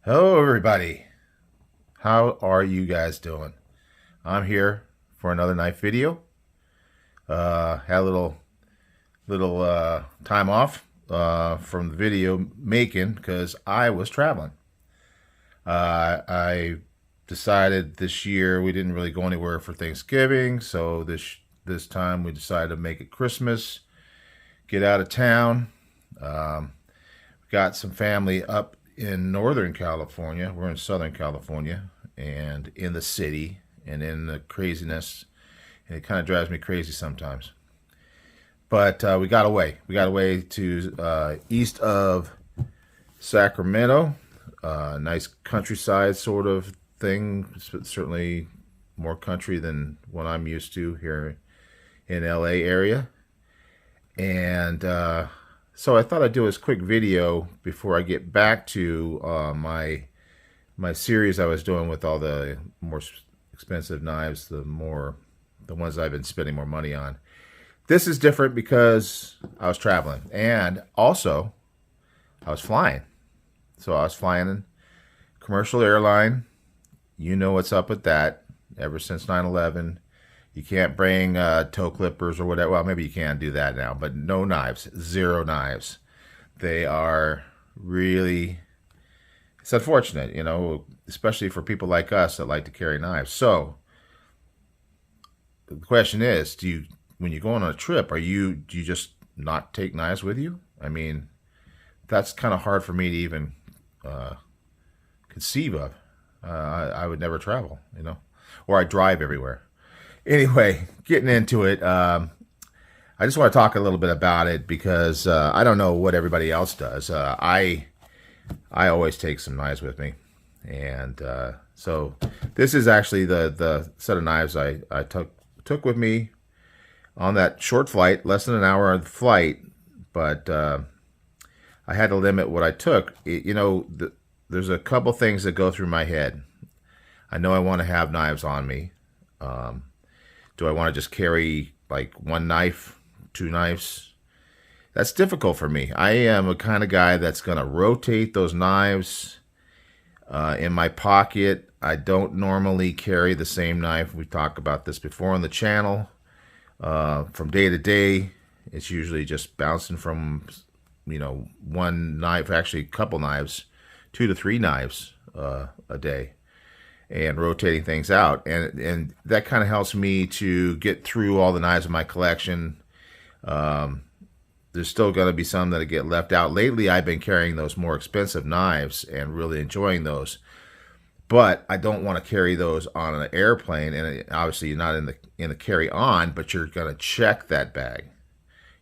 Hello, everybody. How are you guys doing? I'm here for another knife video. Had a little time off from the video making because I was traveling. I decided this year we didn't really go anywhere for Thanksgiving, so this time we decided to make it Christmas, get out of town. Um, got some family up in Northern California. We're in Southern California and in the city and in the craziness. And it kind of drives me crazy sometimes. But we got away. We got away to east of Sacramento. Nice countryside sort of thing. It's certainly more country than what I'm used to here in LA area. And so I thought I'd do this quick video before I get back to my series I was doing with all the more expensive knives, the ones I've been spending more money on. This is different because I was traveling and also I was flying. So I was flying in commercial airline. You know what's up with that. Ever since 9/11, you can't bring toe clippers or whatever. Well, maybe you can do that now, but no knives, zero knives. They are really, it's unfortunate, especially for people like us that like to carry knives. So the question is, when you go on a trip, do you just not take knives with you? I mean, that's kind of hard for me to even uh, conceive of. I would never travel, or I drive everywhere. Anyway, getting into it, I just want to talk a little bit about it because I don't know what everybody else does. I always take some knives with me, and so this is actually the set of knives I took with me on that short flight, less than an hour of flight, but I had to limit what I took. There's a couple things that go through my head. I know I want to have knives on me. Do I want to just carry like one knife, two knives? That's difficult for me. I am a kind of guy that's going to rotate those knives in my pocket. I don't normally carry the same knife. We talked about this before on the channel. From day to day, it's usually just bouncing from, one knife, actually a couple knives, 2 to 3 knives a day, and rotating things out, and that kind of helps me to get through all the knives in my collection. There's still going to be some that get left out. Lately, I've been carrying those more expensive knives and really enjoying those, but I don't want to carry those on an airplane. And obviously, you're not in the carry on, but you're going to check that bag.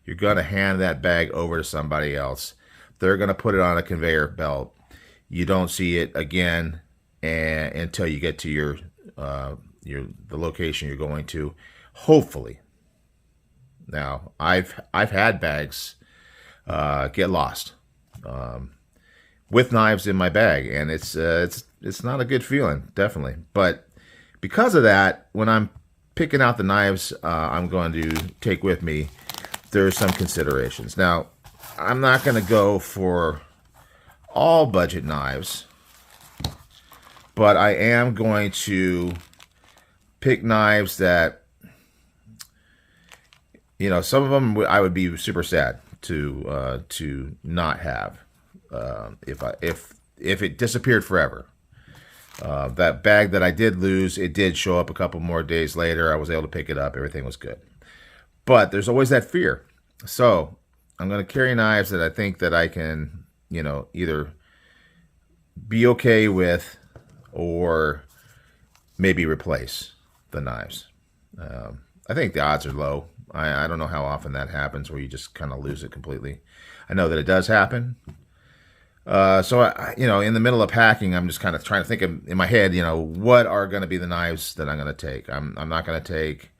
You're going to hand that bag over to somebody else. They're going to put it on a conveyor belt. You don't see it again until you get to the location you're going to. Hopefully. Now, I've had bags get lost with knives in my bag, and it's not a good feeling, definitely. But because of that, when I'm picking out the knives I'm going to take with me, there's some considerations. Now, I'm not going to go for all budget knives, but I am going to pick knives that, some of them I would be super sad to not have if it disappeared forever. That bag that I did lose, it did show up a couple more days later. I was able to pick it up. Everything was good. But there's always that fear. So I'm going to carry knives that I think that I can, either be okay with or maybe replace the knives. I think the odds are low. I don't know how often that happens where you just kind of lose it completely. I know that it does happen. So in the middle of packing, I'm just kind of trying to think in my head, what are going to be the knives that I'm going to take. I'm not going to take,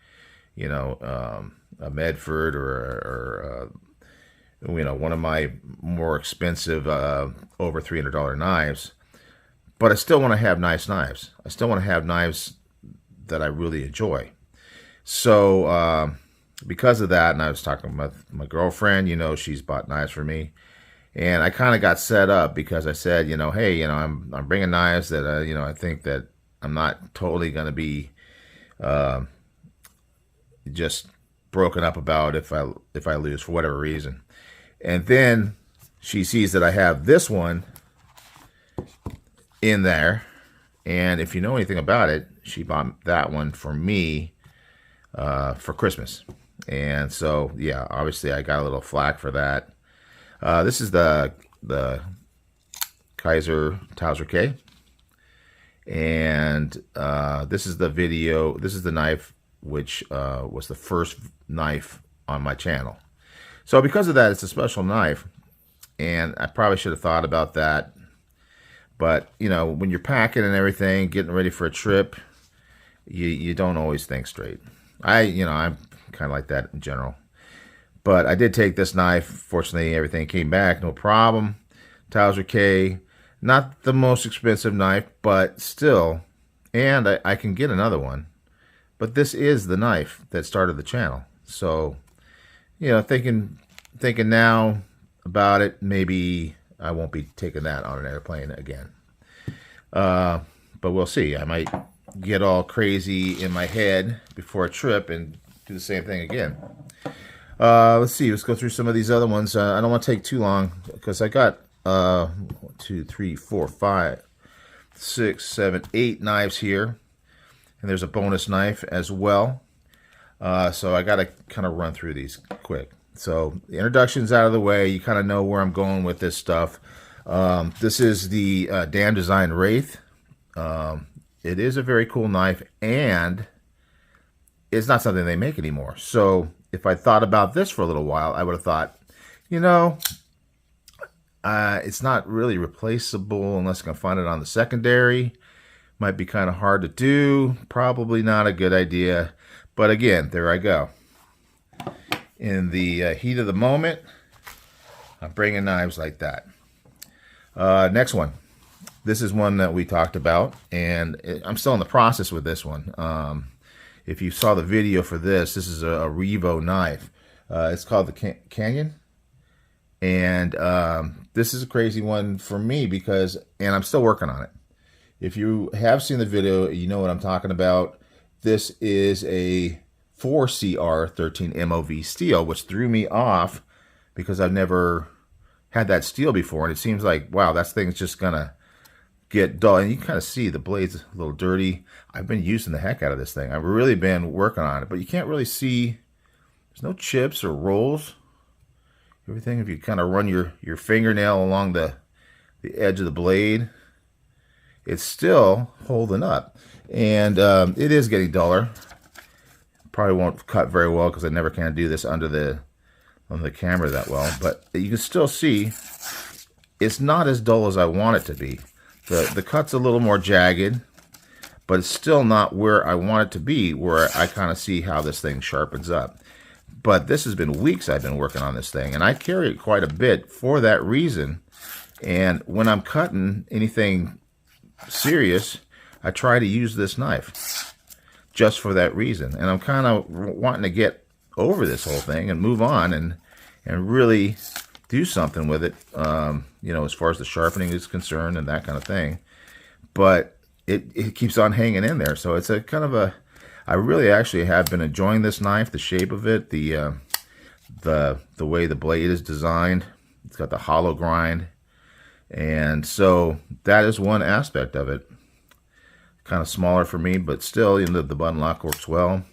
a Medford or one of my more expensive over $300 knives. But I still want to have nice knives. I still want to have knives that I really enjoy. So because of that, and I was talking with my girlfriend, she's bought knives for me. And I kind of got set up because I said, hey, I'm bringing knives that, I think that I'm not totally going to be just broken up about if I lose for whatever reason. And then she sees that I have this one in there, and if you know anything about it, she bought that one for me for Christmas. And so, yeah, obviously I got a little flack for that. This is the Kizer Towser K, and this is the knife which was the first knife on my channel. So because of that, it's a special knife, and I probably should have thought about that. But when you're packing and everything, getting ready for a trip, you don't always think straight. I'm kind of like that in general. But I did take this knife. Fortunately, everything came back, no problem. Towser K, not the most expensive knife, but still. And I can get another one. But this is the knife that started the channel. So, thinking now about it, maybe I won't be taking that on an airplane again. But we'll see. I might get all crazy in my head before a trip and do the same thing again. Let's see. Let's go through some of these other ones. I don't want to take too long because I got 1, 2, 3, 4, 5, 6, 7, 8 knives here. And there's a bonus knife as well. So I got to kind of run through these quick. So the introduction's out of the way. You kind of know where I'm going with this stuff. This is the Dam Design Wraith. It is a very cool knife, and it's not something they make anymore. So if I thought about this for a little while, I would have thought, it's not really replaceable unless I can find it on the secondary. Might be kind of hard to do. Probably not a good idea. But again, there I go. In the heat of the moment, I'm bringing knives like that. Next one. This is one that we talked about, and I'm still in the process with this one. If you saw the video for this is a Revo knife. It's called the Canyon. And this is a crazy one for me because, and I'm still working on it. If you have seen the video, you know what I'm talking about. This is a 4CR13 MOV steel, which threw me off because I've never had that steel before. And it seems like, wow, that thing's just going to get dull. And you can kind of see the blade's a little dirty. I've been using the heck out of this thing. I've really been working on it, but you can't really see. There's no chips or rolls. Everything, if you kind of run your fingernail along the edge of the blade, it's still holding up. And it is getting duller. Probably won't cut very well because I never can do this under the camera that well. But you can still see it's not as dull as I want it to be. The cut's a little more jagged, but it's still not where I want it to be, where I kind of see how this thing sharpens up. But this has been weeks I've been working on this thing, and I carry it quite a bit for that reason. And when I'm cutting anything serious, I try to use this knife just for that reason. And I'm kind of wanting to get over this whole thing and move on and really do something with it, as far as the sharpening is concerned and that kind of thing. But it keeps on hanging in there. So it's a kind of a, I really actually have been enjoying this knife, the shape of it, the way the blade is designed. It's got the hollow grind. And so that is one aspect of it. Kind of smaller for me, but still, the button lock works well.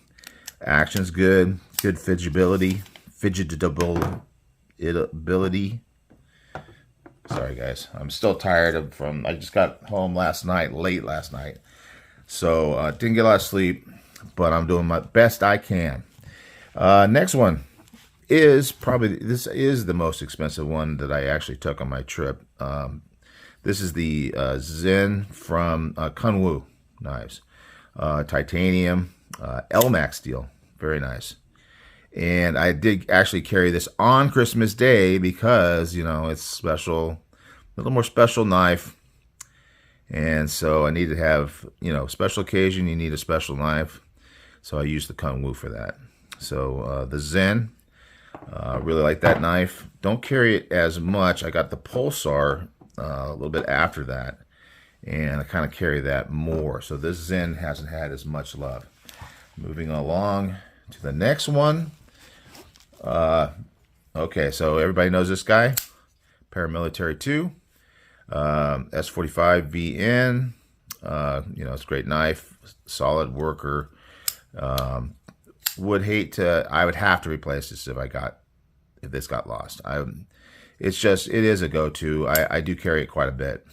Action's good. Good fidgetability. Sorry, guys. I'm still tired I just got home late last night. So didn't get a lot of sleep, but I'm doing my best I can. Next one is this is the most expensive one that I actually took on my trip. This is the Zen from Kunwu knives. Titanium, Elmax steel. Very nice. And I did actually carry this on Christmas Day because, it's special, a little more special knife. And so I need to have, special occasion, you need a special knife. So I used the Kunwu for that. So the Zen, Really like that knife. Don't carry it as much. I got the Pulsar a little bit after that, and I kind of carry that more. So this Zen hasn't had as much love. Moving along to the next one. Okay, so everybody knows this guy, Paramilitary 2, S45 VN. It's a great knife, solid worker. I would have to replace this if this got lost. It is a go-to. I do carry it quite a bit.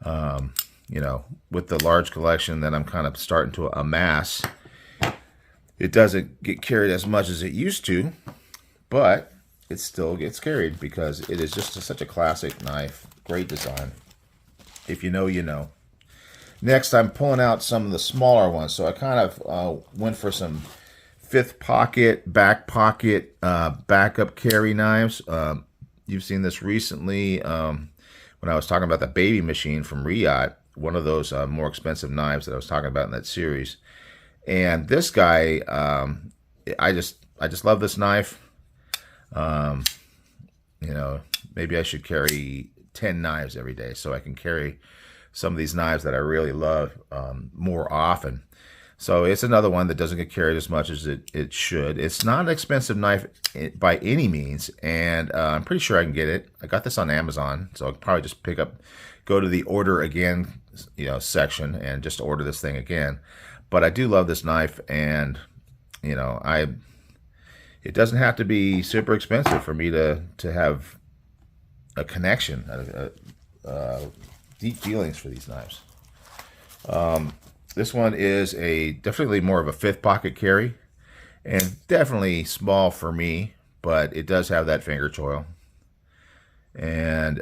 With the large collection that I'm kind of starting to amass, it doesn't get carried as much as it used to, but it still gets carried because it is just such a classic knife. Great design. If you know, you know. Next, I'm pulling out some of the smaller ones. So I kind of went for some fifth pocket, back pocket, backup carry knives. You've seen this recently when I was talking about the baby machine from Riyadh, one of those more expensive knives that I was talking about in that series. And this guy, I just love this knife. Maybe I should carry 10 knives every day so I can carry some of these knives that I really love more often. So it's another one that doesn't get carried as much as it should. It's not an expensive knife by any means, and I'm pretty sure I can get it. I got this on Amazon, so I'll probably just go to the order again, section and just order this thing again. But I do love this knife, and it doesn't have to be super expensive for me to have a connection, deep feelings for these knives. This one is definitely more of a fifth pocket carry, and definitely small for me, but it does have that finger choil, and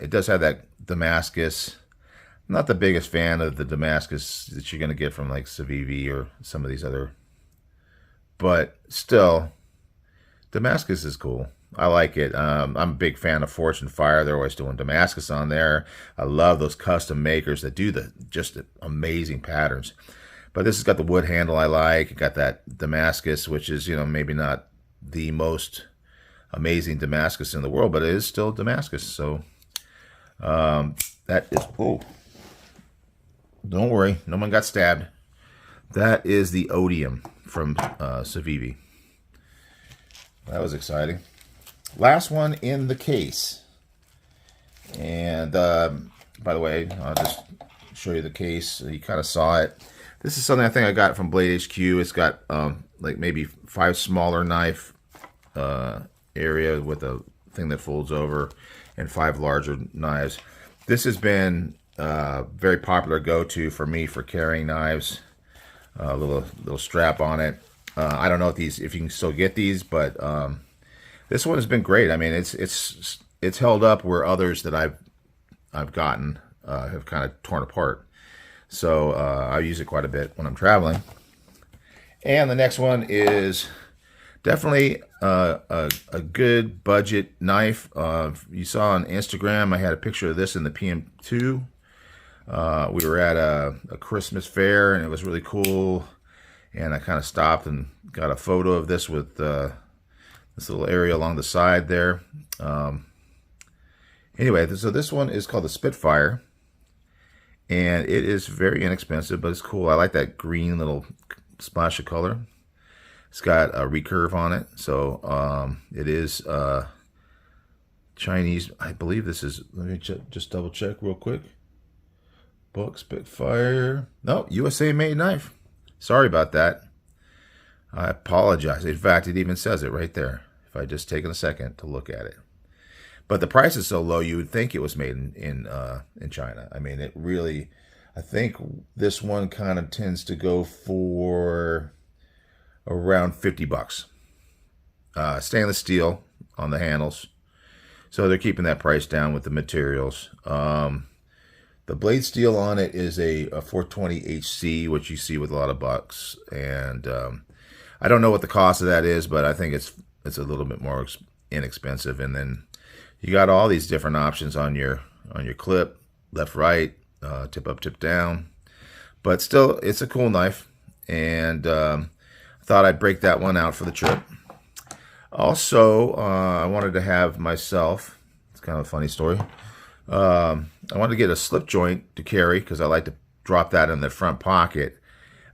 it does have that Damascus. I'm not the biggest fan of the Damascus that you're going to get from like Civivi or some of these other, but still, Damascus is cool. I like it. I'm a big fan of Forged in Fire. They're always doing Damascus on there. I love those custom makers that do just amazing patterns. But this has got the wood handle I like. It got that Damascus, which is, maybe not the most amazing Damascus in the world, but it is still Damascus. So that is, oh, don't worry, no one got stabbed. That is the Odium from Civivi. That was exciting. Last one in the case. And by the way, I'll just show you the case. You kind of saw it. This is something I think I got from Blade HQ. It's got like maybe 5 smaller knife area with a thing that folds over and 5 larger knives. This has been very popular go-to for me for carrying knives. A little strap on it. I don't know if you can still get these, but this one has been great. I mean, it's held up where others that I've gotten have kind of torn apart. So I use it quite a bit when I'm traveling. And the next one is definitely a good budget knife. You saw on Instagram, I had a picture of this in the PM2. We were at a Christmas fair, and it was really cool. And I kind of stopped and got a photo of this with this little area along the side there. Anyway, so this one is called the Spitfire. And it is very inexpensive, but it's cool. I like that green little splash of color. It's got a recurve on it. So it is Chinese. I believe this is, let me just double check real quick. Book Spitfire. No, USA made knife. Sorry about that. I apologize. In fact, it even says it right there, if I just taken a second to look at it. But the price is so low, you would think it was made in China. I mean, it really, I think this one kind of tends to go for around $50. Stainless steel on the handles. So they're keeping that price down with the materials. The blade steel on it is a 420 HC, which you see with a lot of bucks. And I don't know what the cost of that is, but I think it's a little bit more inexpensive. And then you got all these different options on your clip, left, right, tip up, tip down. But still, it's a cool knife. And I thought I'd break that one out for the trip. Also, I wanted to have myself, it's kind of a funny story. I wanted to get a slip joint to carry because I like to drop that in the front pocket.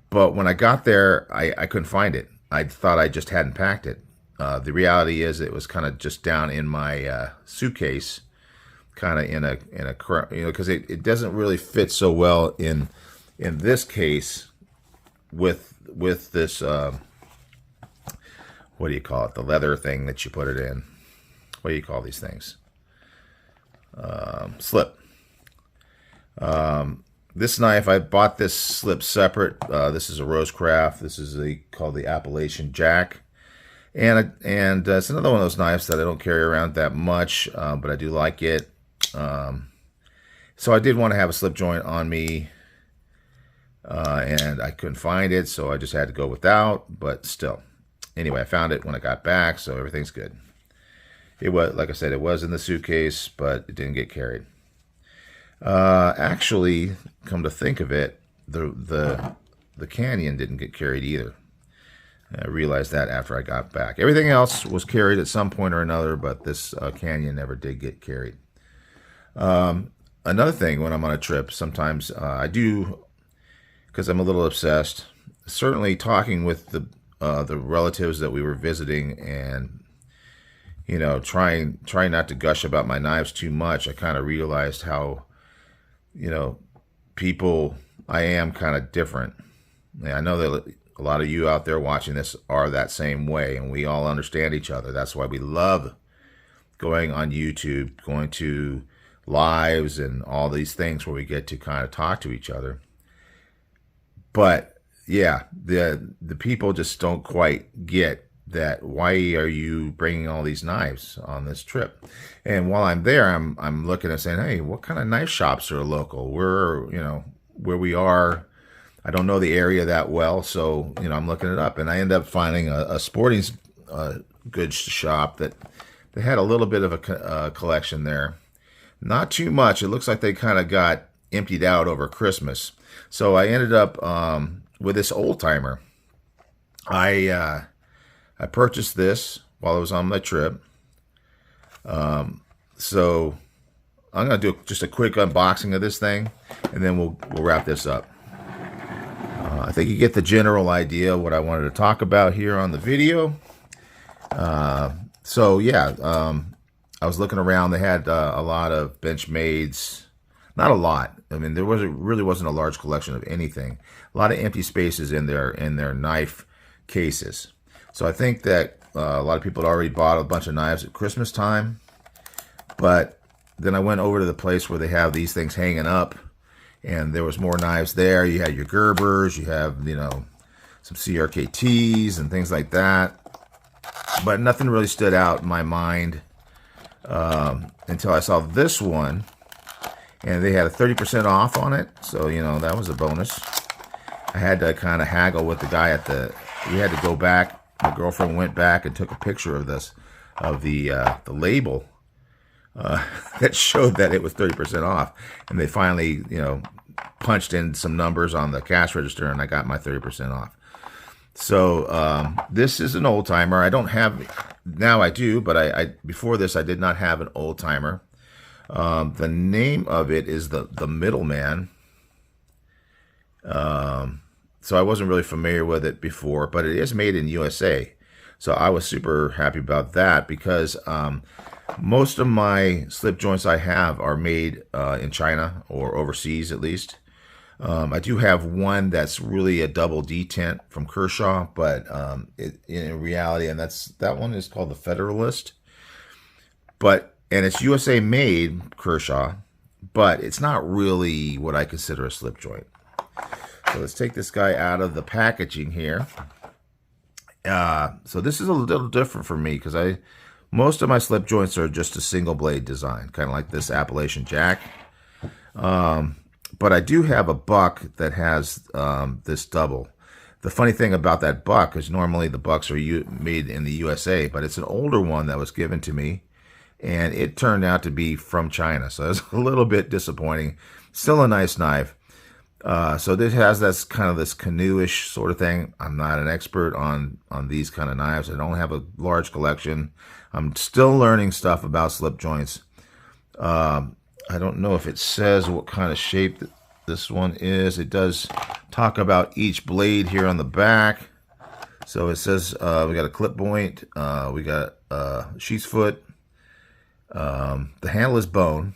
But when I got there, I couldn't find it. I thought I just hadn't packed it. The reality is it was kind of just down in my suitcase, kind of in a because it doesn't really fit so well in this case with this what do you call it, the leather thing that you put it in. What do you call these things? Slip. This knife, I bought this slip separate. This is a Rosecraft. This is called the Appalachian Jack. And it's another one of those knives that I don't carry around that much, but I do like it. So I did want to have a slip joint on me, and I couldn't find it, so I just had to go without, but still. Anyway, I found it when I got back, so everything's good. It was, like I said, it was in the suitcase, but it didn't get carried. Actually, come to think of it, the Canyon didn't get carried either. I realized that after I got back. Everything else was carried at some point or another, but this Canyon never did get carried. Another thing, when I'm on a trip, sometimes I do, because I'm a little obsessed, certainly talking with the relatives that we were visiting, and trying not to gush about my knives too much. I kind of realized how people, I am kind of different. I know that a lot of you out there watching this are that same way, and we all understand each other. That's why we love going on YouTube, going to lives and all these things where we get to kind of talk to each other. But yeah, the people just don't quite get that. Why are you bringing all these knives on this trip? And while I'm there, I'm looking and saying, hey, what kind of knife shops are local? Where we are, I don't know the area that well, so I'm looking it up, and I end up finding a sporting goods shop that they had a little bit of a collection there. Not too much. It looks like they kind of got emptied out over Christmas. So I ended up with this old timer. I purchased this while I was on my trip. So I'm gonna do just a quick unboxing of this thing, and then we'll wrap this up. I think you get the general idea of what I wanted to talk about here on the video. So yeah, I was looking around. They had a lot of Benchmades. Not a lot. I mean, there really wasn't a large collection of anything. A lot of empty spaces in their knife cases. So I think that a lot of people had already bought a bunch of knives at Christmas time. But then I went over to the place where they have these things hanging up, and there was more knives there. You had your Gerbers, you have some CRKTs and things like that. But nothing really stood out in my mind until I saw this one. And they had a 30% off on it, so that was a bonus. I had to kind of haggle with the guy we had to go back. My girlfriend went back and took a picture of the label that showed that it was 30% off. And they finally, punched in some numbers on the cash register, and I got my 30% off. So this is an old timer. I don't have, now I do, but I before this I did not have an old timer. The name of it is the Middleman. So I wasn't really familiar with it before, but it is made in USA. So I was super happy about that, because most of my slip joints I have are made in China or overseas at least. I do have one that's really a double detent from Kershaw, but in reality, and that one is called the Federalist. And it's USA made, Kershaw, but it's not really what I consider a slip joint. So let's take this guy out of the packaging here. So this is a little different for me, because most of my slip joints are just a single blade design, kind of like this Appalachian Jack. But I do have a buck that has this double. The funny thing about that buck is normally the bucks are made in the USA, but it's an older one that was given to me, and it turned out to be from China. So it's a little bit disappointing. Still a nice knife. So this has this kind of this canoe-ish sort of thing. I'm not an expert on these kind of knives. I don't have a large collection. I'm still learning stuff about slip joints. I don't know if it says what kind of shape this one is. It does talk about each blade here on the back. So it says we got a clip point, we got sheath's foot. The handle is bone,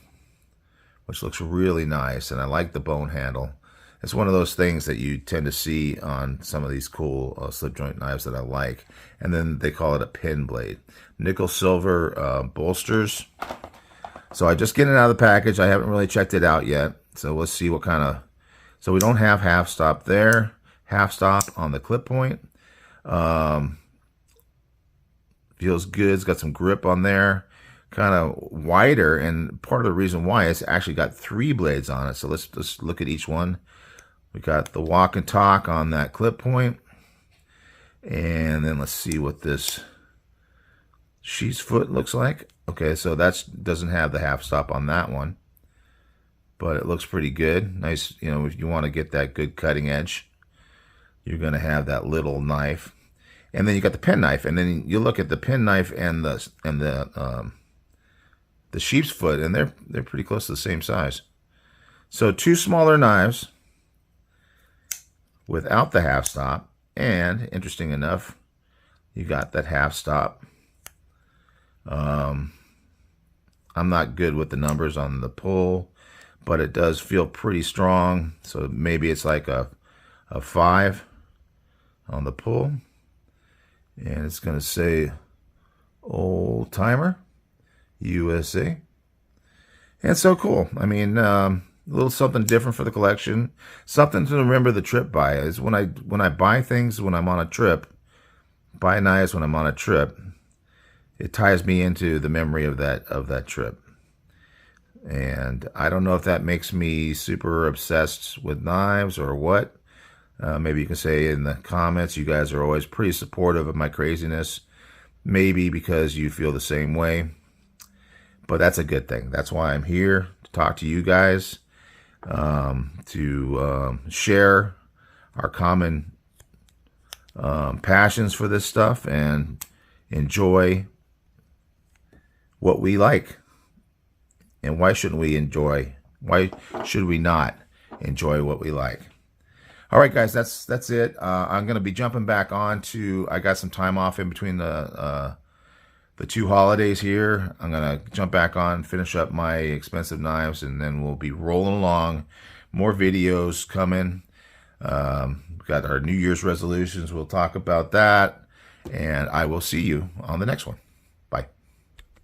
which looks really nice, and I like the bone handle. It's one of those things that you tend to see on some of these cool slip joint knives that I like. And then they call it a pin blade. Nickel silver bolsters. So I just get it out of the package. I haven't really checked it out yet. So let's see what kind of... So we don't have half stop there. Half stop on the clip point. Feels good. It's got some grip on there. Kind of wider, and part of the reason why it's actually got 3 blades on it. So let's just look at each one. We got the walk and talk on that clip point. And then let's see what this sheath's foot looks like. Okay, so that doesn't have the half stop on that one, but it looks pretty good. Nice, you know, if you want to get that good cutting edge, you're going to have that little knife. And then you got the pen knife, and then you look at the pen knife and the sheep's foot, and they're pretty close to the same size. So 2 smaller knives without the half stop, and interesting enough, you got that half stop. I'm not good with the numbers on the pull, but it does feel pretty strong. So maybe it's like a 5 on the pull, and it's going to say Old Timer USA. And so cool. I mean, a little something different for the collection, something to remember the trip by. Is when I buy things when I'm on a trip, buy knives when I'm on a trip, it ties me into the memory of that trip. And I don't know if that makes me super obsessed with knives or what. Maybe you can say in the comments. You guys are always pretty supportive of my craziness. Maybe because you feel the same way. But that's a good thing. That's why I'm here, to talk to you guys, to share our common passions for this stuff and enjoy what we like. And why should we not enjoy what we like? All right, guys, that's it. I'm going to be jumping back on to, I got some time off in between the 2 holidays here. I'm going to jump back on, finish up my expensive knives, and then we'll be rolling along. More videos coming. We've got our New Year's resolutions. We'll talk about that. And I will see you on the next one.